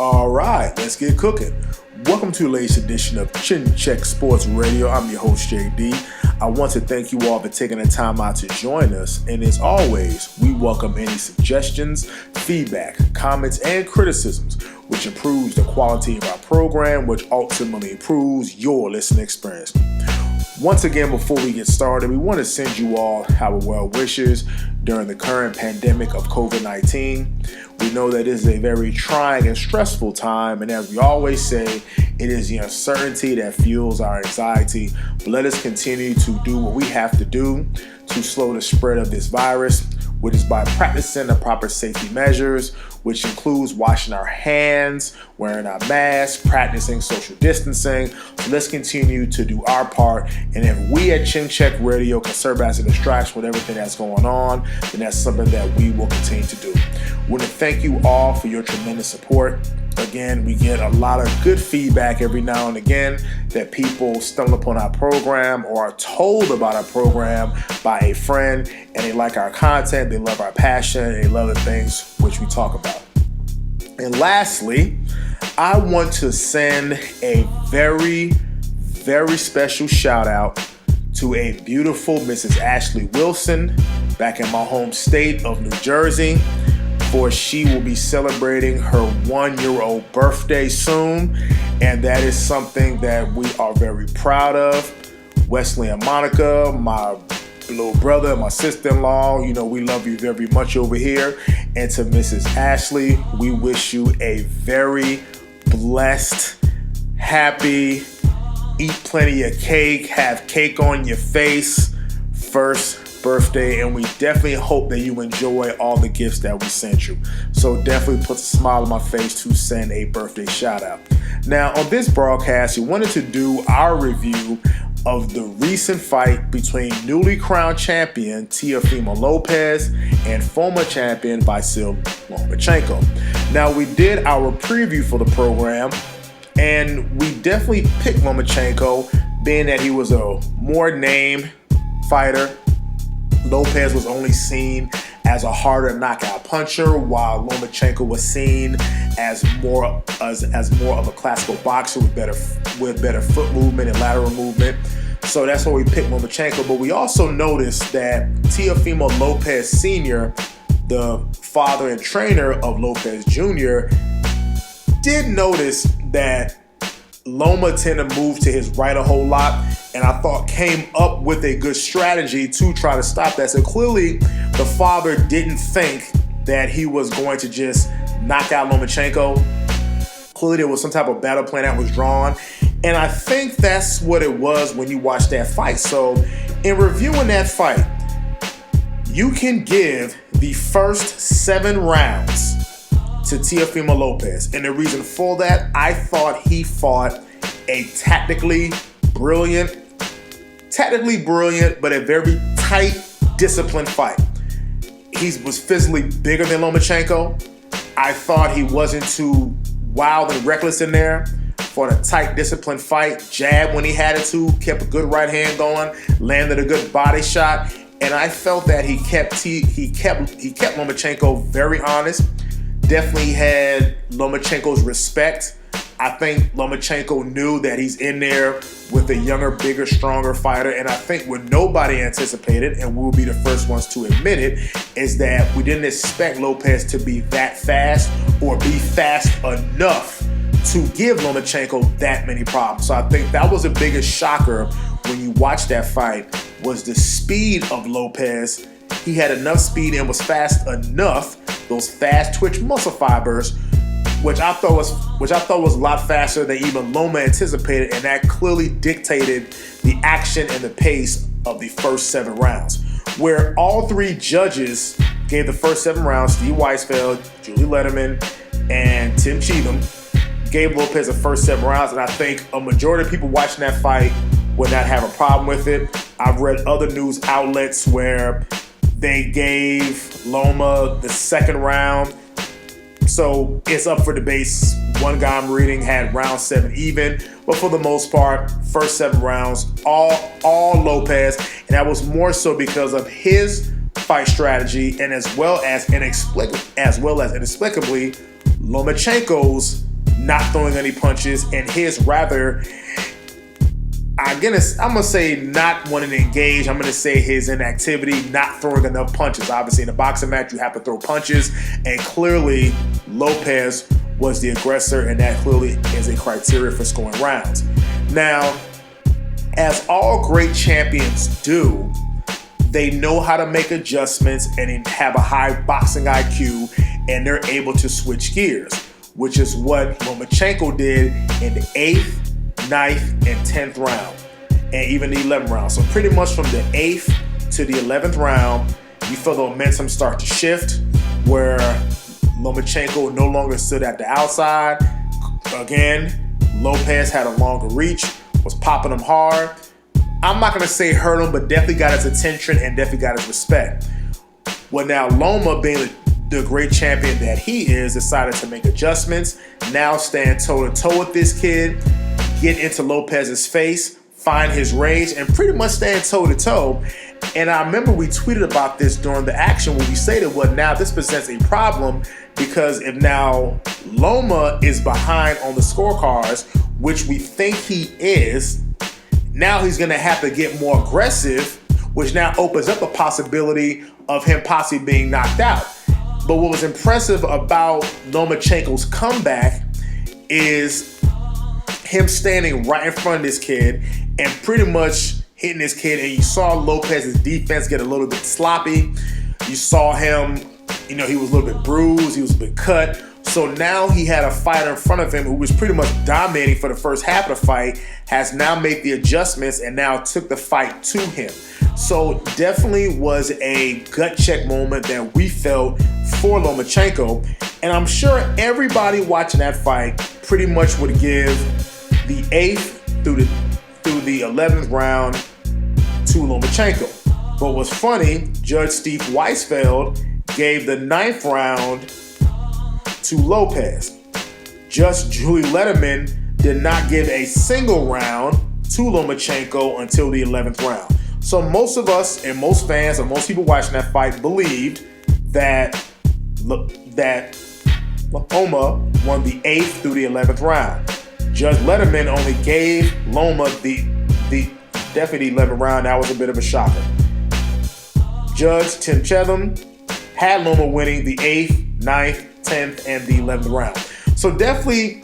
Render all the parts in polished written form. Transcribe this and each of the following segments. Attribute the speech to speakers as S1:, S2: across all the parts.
S1: All right, let's get cooking. Welcome to the latest edition of Chin Check Sports Radio. I'm your host, JD. I want to thank you all for taking the time out to join us. And as always, we welcome any suggestions, feedback, comments, and criticisms, which improves the quality of our program, which ultimately improves your listening experience. Once again, before we get started, we want to send you all our well wishes during the current pandemic of COVID-19. We know that it is a very trying and stressful time, and as we always say, it is the uncertainty that fuels our anxiety. But let us continue to do what we have to do to slow the spread of this virus, which is by practicing the proper safety measures, which includes washing our hands, wearing our masks, practicing social distancing. So let's continue to do our part. And if we at Chin Check Radio can serve as a distraction with everything that's going on, then that's something that we will continue to do. We want to thank you all for your tremendous support. Again, we get a lot of good feedback every now and again that people stumble upon our program or are told about our program by a friend, and they like our content, they love our passion, and they love the things which we talk about. And lastly, I want to send a very, very special shout out to a beautiful Mrs. Ashley Wilson back in my home state of New Jersey, for she will be celebrating her 1-year-old birthday soon, and that is something that we are very proud of. Wesley and Monica, my little brother and my sister-in-law, you know, we love you very much over here. And to Mrs. Ashley, we wish you a very blessed, happy, eat plenty of cake, have cake on your face, first birthday, and we definitely hope that you enjoy all the gifts that we sent you. So definitely puts a smile on my face to send a birthday shout out. Now on this broadcast, we wanted to do our review of the recent fight between newly crowned champion Teofimo Lopez and former champion Vasiliy Lomachenko. Now we did our preview for the program, and we definitely picked Lomachenko, being that he was a more named fighter. Lopez was only seen as a harder knockout puncher, while Lomachenko was seen as more of a classical boxer with better foot movement and lateral movement. So that's why we picked Lomachenko. But we also noticed that Teofimo Lopez Sr., the father and trainer of Lopez Jr., did notice that Loma tended to move to his right a whole lot, and I thought came up with a good strategy to try to stop that. So clearly the father didn't think that he was going to just knock out Lomachenko. Clearly there was some type of battle plan that was drawn, and I think that's what it was when you watch that fight. So in reviewing that fight, you can give the first 7 rounds to Teofimo Lopez. And the reason for that, I thought he fought a tactically brilliant, but a very tight, disciplined fight. He was physically bigger than Lomachenko. I thought he wasn't too wild and reckless in there. For a tight, disciplined fight, jabbed when he had it to, kept a good right hand going, landed a good body shot, and I felt that he kept Lomachenko very honest. Definitely had Lomachenko's respect. I think Lomachenko knew that he's in there with a younger, bigger, stronger fighter. And I think what nobody anticipated, and we'll be the first ones to admit it, is that we didn't expect Lopez to be that fast or be fast enough to give Lomachenko that many problems. So I think that was the biggest shocker when you watch that fight, was the speed of Lopez. He had enough speed and was fast enough, those fast twitch muscle fibers, which I thought was a lot faster than even Loma anticipated, and that clearly dictated the action and the pace of the first 7 rounds. Where all 3 judges gave the first 7 rounds, Steve Weisfeld, Julie Letterman, and Tim Cheatham, gave Lopez the first 7 rounds, and I think a majority of people watching that fight would not have a problem with it. I've read other news outlets where they gave Loma the 2nd round. So it's up for debate. One guy I'm reading had round 7 even, but for the most part, first 7 rounds, all Lopez, and that was more so because of his fight strategy, and as well as inexplicably Lomachenko's not throwing any punches, and his rather, I'm going to say not wanting to engage. I'm going to say his inactivity, not throwing enough punches. Obviously, in a boxing match, you have to throw punches, and clearly Lopez was the aggressor, and that clearly is a criteria for scoring rounds. Now, as all great champions do, they know how to make adjustments and have a high boxing IQ, and they're able to switch gears, which is what Lomachenko did in the 8th, 9th, and 10th round, and even the 11th round. So pretty much from the 8th to the 11th round, you feel the momentum start to shift, where Lomachenko no longer stood at the outside. Again, Lopez had a longer reach, was popping him hard. I'm not going to say hurt him, but definitely got his attention and definitely got his respect. Well, now Loma, being the great champion that he is, decided to make adjustments, now stand toe-to-toe with this kid, get into Lopez's face, find his rage, and pretty much stand toe-to-toe. And I remember we tweeted about this during the action when we stated, well, now this presents a problem, because if now Loma is behind on the scorecards, which we think he is, now he's going to have to get more aggressive, which now opens up a possibility of him possibly being knocked out. But what was impressive about Lomachenko's comeback is him standing right in front of this kid and pretty much hitting this kid. And you saw Lopez's defense get a little bit sloppy. You saw him, he was a little bit bruised. He was a bit cut. So now he had a fighter in front of him who was pretty much dominating for the first half of the fight, has now made the adjustments and now took the fight to him. So definitely was a gut check moment that we felt for Lomachenko. And I'm sure everybody watching that fight pretty much would give the 8th through the 11th round to Lomachenko. But what's funny, Judge Steve Weisfeld gave the 9th round to Lopez. Judge Julie Letterman did not give a single round to Lomachenko until the 11th round. So most of us and most fans and most people watching that fight believed that Loma won the 8th through the 11th round. Judge Letterman only gave Loma the definitely 11th round. That was a bit of a shocker. Judge Tim Chetham had Loma winning the 8th, 9th, 10th, and the 11th round. So definitely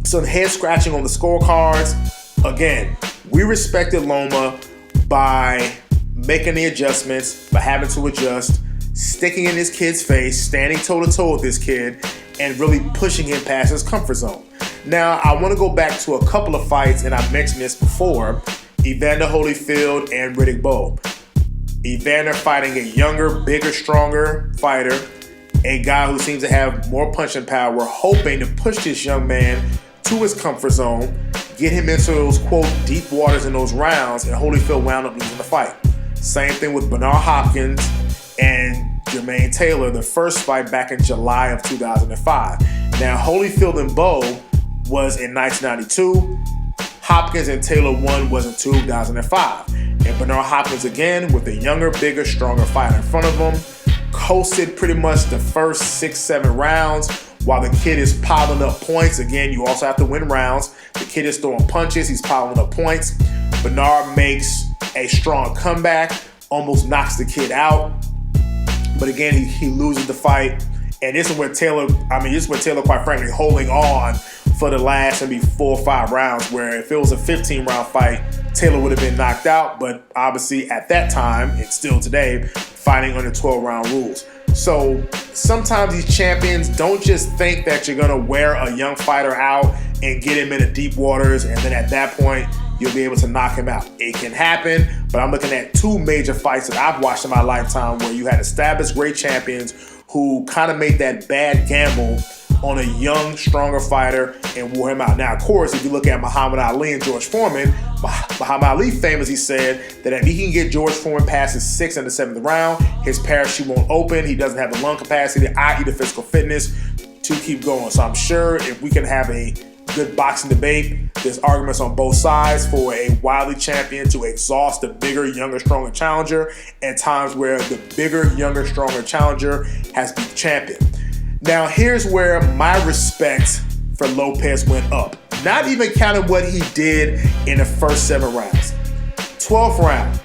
S1: some head scratching on the scorecards. Again, we respected Loma by making the adjustments, by having to adjust, sticking in this kid's face, standing toe-to-toe with this kid, and really pushing him past his comfort zone. Now, I want to go back to a couple of fights, and I mentioned this before, Evander Holyfield and Riddick Bowe. Evander fighting a younger, bigger, stronger fighter, a guy who seems to have more punching power, hoping to push this young man to his comfort zone, get him into those, quote, deep waters in those rounds, and Holyfield wound up losing the fight. Same thing with Bernard Hopkins and Jermaine Taylor, the first fight back in July of 2005. Now, Holyfield and Bowe was in 1992. Hopkins and Taylor won was in 2005. And Bernard Hopkins, again, with a younger, bigger, stronger fighter in front of him, coasted pretty much the first 6-7 rounds while the kid is piling up points. Again, you also have to win rounds. The kid is throwing punches. He's piling up points. Bernard makes a strong comeback, almost knocks the kid out. But again, he loses the fight. And this is where Taylor, quite frankly, holding on for the last maybe 4 or 5 rounds, where if it was a 15-round fight, Taylor would have been knocked out. But obviously at that time, and still today, fighting under 12-round rules. So sometimes these champions don't just think that you're going to wear a young fighter out and get him into deep waters, and then at that point, you'll be able to knock him out. It can happen, but I'm looking at 2 major fights that I've watched in my lifetime where you had established great champions who kind of made that bad gamble on a young, stronger fighter and wore him out. Now, of course, if you look at Muhammad Ali and George Foreman, Muhammad Ali famously said that if he can get George Foreman past his 6th and the 7th round, his parachute won't open. He doesn't have the lung capacity, i.e. the physical fitness, to keep going. So I'm sure if we can have a good boxing debate, there's arguments on both sides for a wily champion to exhaust the bigger, younger, stronger challenger, and times where the bigger, younger, stronger challenger has been champion. Now, here's where my respect for for Lopez went up. Not even counting what he did in the first 7 rounds. 12th round.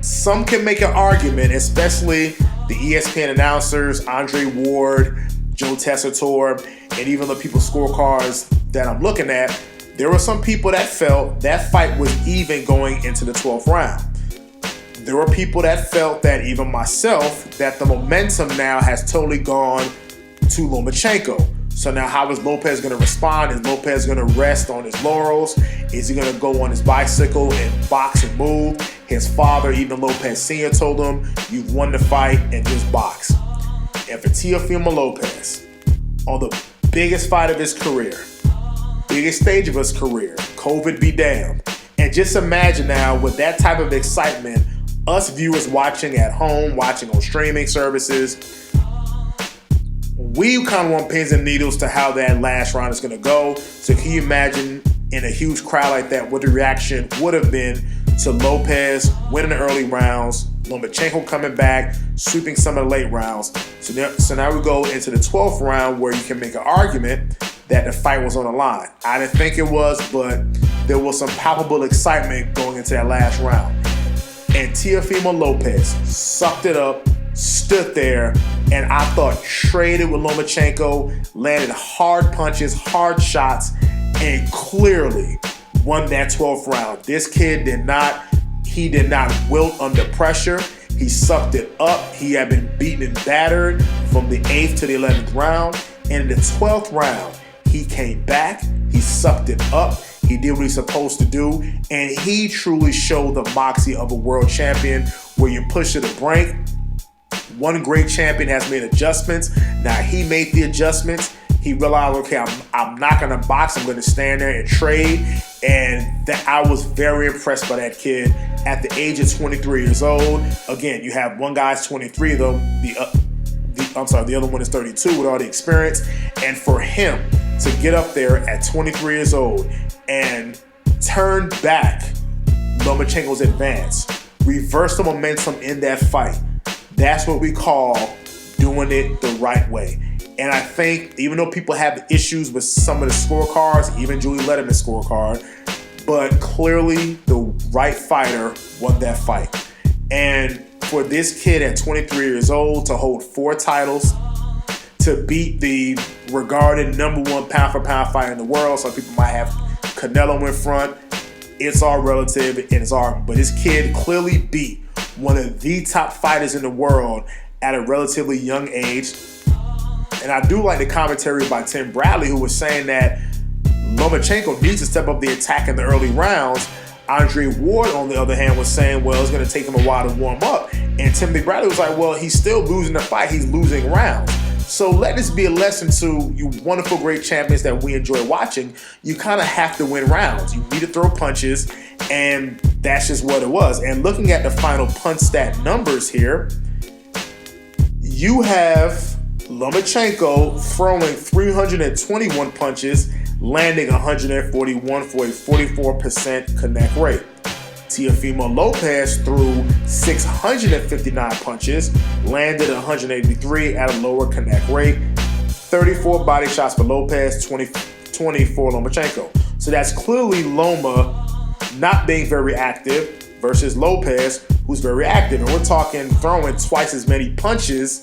S1: Some can make an argument, especially the ESPN announcers, Andre Ward, Joe Tessitore, and even the people's scorecards that I'm looking at. There were some people that felt that fight was even going into the 12th round. There were people that felt that, even myself, that the momentum now has totally gone to Lomachenko. So now how is Lopez going to respond? Is Lopez going to rest on his laurels? Is he going to go on his bicycle and box and move? His father, even Lopez Sr., told him, you've won the fight and just box. And for Teofimo Lopez, on the biggest fight of his career, biggest stage of his career, COVID be damned. And just imagine now with that type of excitement, us viewers watching at home, watching on streaming services, we kind of want pins and needles to how that last round is going to go. So can you imagine in a huge crowd like that what the reaction would have been to Lopez winning the early rounds, Lomachenko coming back, sweeping some of the late rounds. So now we go into the 12th round where you can make an argument that the fight was on the line. I didn't think it was, but there was some palpable excitement going into that last round. And Teofimo Lopez sucked it up, stood there, and I thought traded with Lomachenko, landed hard punches, hard shots, and clearly won that 12th round. This kid did not wilt under pressure. He sucked it up. He had been beaten and battered from the 8th to the 11th round. And in the 12th round, he came back. He sucked it up. He did what he's supposed to do. And he truly showed the moxie of a world champion where you push to the brink. One great champion has made adjustments. Now he made the adjustments. He realized, okay, I'm not going to box. I'm going to stand there and trade. And that I was very impressed by that kid at the age of 23 years old. Again, you have one guy's 23, though. The other one is 32 with all the experience. And for him to get up there at 23 years old and turn back Lomachenko's advance, reverse the momentum in that fight, that's what we call doing it the right way. And I think even though people have issues with some of the scorecards, even Julie Letterman's scorecard, but clearly the right fighter won that fight. And for this kid at 23 years old to hold 4 titles, to beat the regarded #1 pound-for-pound fighter in the world, some people might have Canelo in front, it's all relative and it's all, but this kid clearly beat one of the top fighters in the world at a relatively young age. And I do like the commentary by Tim Bradley, who was saying that Lomachenko needs to step up the attack in the early rounds. Andre Ward, on the other hand, was saying, well, it's going to take him a while to warm up. And Tim Bradley was like, well, he's still losing the fight. He's losing rounds. So let this be a lesson to you wonderful, great champions that we enjoy watching. You kind of have to win rounds. You need to throw punches, and that's just what it was. And looking at the final punch stat numbers here, you have Lomachenko throwing 321 punches, landing 141 for a 44% connect rate. Teofimo Lopez threw 659 punches, landed 183 at a lower connect rate. 34 body shots for Lopez, 20 for Lomachenko. So that's clearly Loma not being very active versus Lopez, who's very active. And we're talking throwing twice as many punches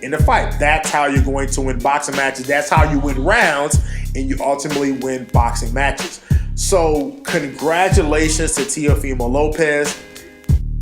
S1: in the fight. That's how you're going to win boxing matches. That's how you win rounds, and you ultimately win boxing matches. So congratulations to Teofimo Lopez.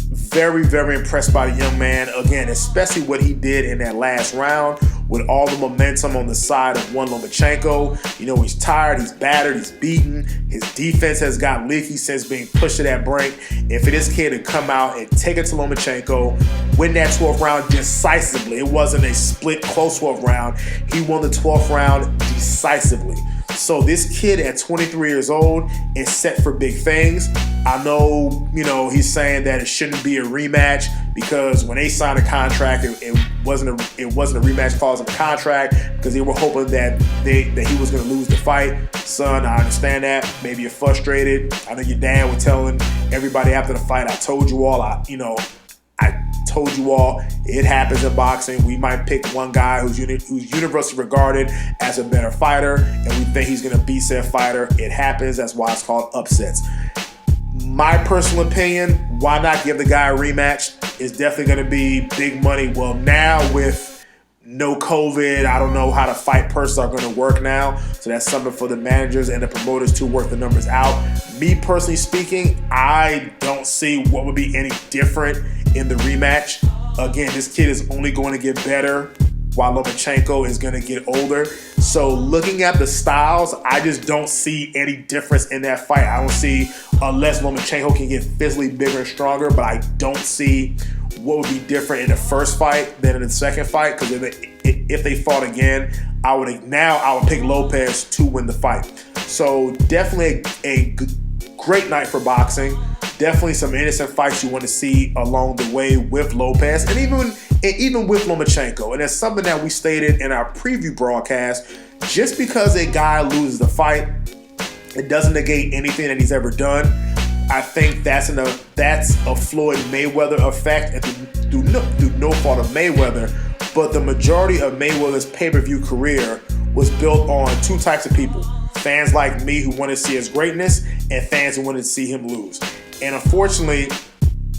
S1: Very, very impressed by the young man. Again, especially what he did in that last round with all the momentum on the side of one Lomachenko. You know, he's tired, he's battered, he's beaten. His defense has got leaky since being pushed to that brink. And for this kid to come out and take it to Lomachenko, win that 12th round decisively. It wasn't a split, close 12th round. He won the 12th round decisively. So this kid at 23 years old is set for big things. I know, he's saying that it shouldn't be a rematch because when they signed a contract, it wasn't a rematch clause in the contract because they were hoping that he was going to lose the fight. Son, I understand that. Maybe you're frustrated. I know your dad was telling everybody after the fight, I told you all, I told you all, it happens in boxing. We might pick one guy who's universally regarded as a better fighter, and we think he's going to beat said fighter. It happens. That's why it's called upsets. My personal opinion, why not give the guy a rematch? It's definitely going to be big money. Well, now with no COVID, I don't know how the fight purses are going to work now. So that's something for the managers and the promoters to work the numbers out. Me personally speaking, I don't see what would be any different in the rematch. Again, this kid is only going to get better while Lomachenko is going to get older. So looking at the styles, I just don't see any difference in that fight. I don't see, unless Lomachenko can get physically bigger and stronger, but I don't see what would be different in the first fight than in the second fight. Because if they fought again, I would pick Lopez to win the fight. So definitely a great night for boxing. Definitely some innocent fights you want to see along the way with Lopez and even with Lomachenko. And it's something that we stated in our preview broadcast. Just because a guy loses the fight, it doesn't negate anything that he's ever done. I think that's a Floyd Mayweather effect, and through no fault of Mayweather. But the majority of Mayweather's pay-per-view career was built on two types of people: fans like me who want to see his greatness, and fans who wanted to see him lose. And unfortunately,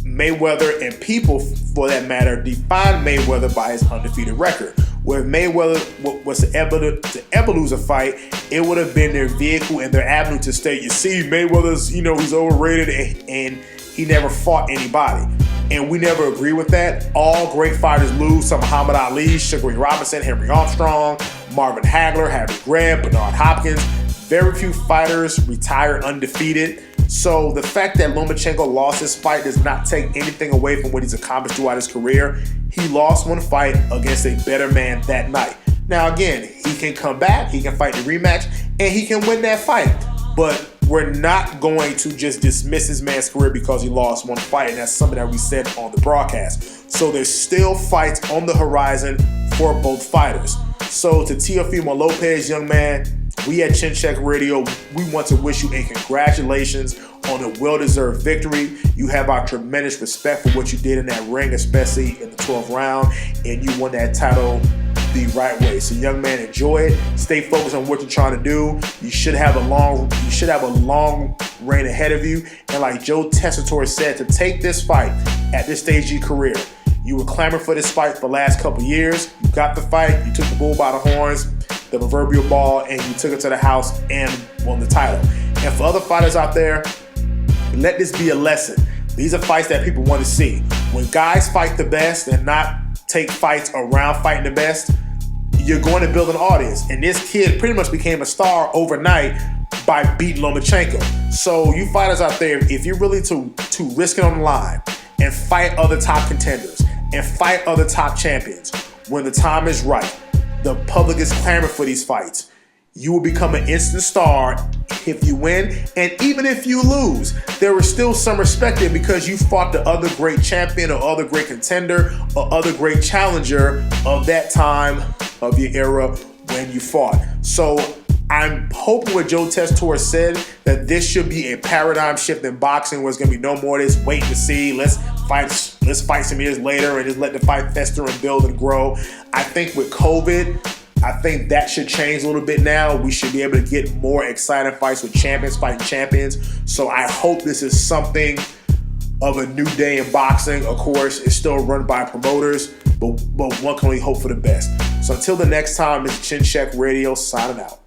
S1: Mayweather, and people for that matter, define Mayweather by his undefeated record. Where Mayweather was to ever lose a fight, it would have been their vehicle and their avenue to state, you see, Mayweather's, he's overrated and he never fought anybody. And we never agree with that. All great fighters lose. Some Muhammad Ali, Sugar Ray Robinson, Henry Armstrong, Marvin Hagler, Harry Grant, Bernard Hopkins. Very few fighters retire undefeated. So the fact that Lomachenko lost his fight does not take anything away from what he's accomplished throughout his career. He lost one fight against a better man that night. Now again, he can come back, he can fight the rematch, and he can win that fight. But we're not going to just dismiss this man's career because he lost one fight, and that's something that we said on the broadcast. So there's still fights on the horizon for both fighters. So to Teofimo Lopez, young man, we at Chin Check Radio, we want to wish you a congratulations on a well-deserved victory. You have our tremendous respect for what you did in that ring, especially in the 12th round, and you won that title the right way. So young man, enjoy it. Stay focused on what you're trying to do. You should have a long reign ahead of you. And like Joe Tessitore said, to take this fight at this stage of your career, you were clamoring for this fight for the last couple years. You got the fight, you took the bull by the horns, the proverbial ball, and you took it to the house and won the title. And for other fighters out there, let this be a lesson. These are fights that people want to see. When guys fight the best and not take fights around fighting the best, you're going to build an audience. And this kid pretty much became a star overnight by beating Lomachenko. So you fighters out there, if you're really to risk it on the line and fight other top contenders and fight other top champions, when the time is right, the public is clamoring for these fights. You will become an instant star if you win, and even if you lose, there is still some respect there because you fought the other great champion or other great contender or other great challenger of that time of your era when you fought. So I'm hoping what Joe Tessitore said, that this should be a paradigm shift in boxing where it's going to be no more of this wait to see, let's fight some years later and just let the fight fester and build and grow. I think with COVID, I think that should change a little bit now. We should be able to get more exciting fights with champions fighting champions. So I hope this is something of a new day in boxing. Of course, it's still run by promoters, but one can only hope for the best. So until the next time, it's Chin Check Radio signing out.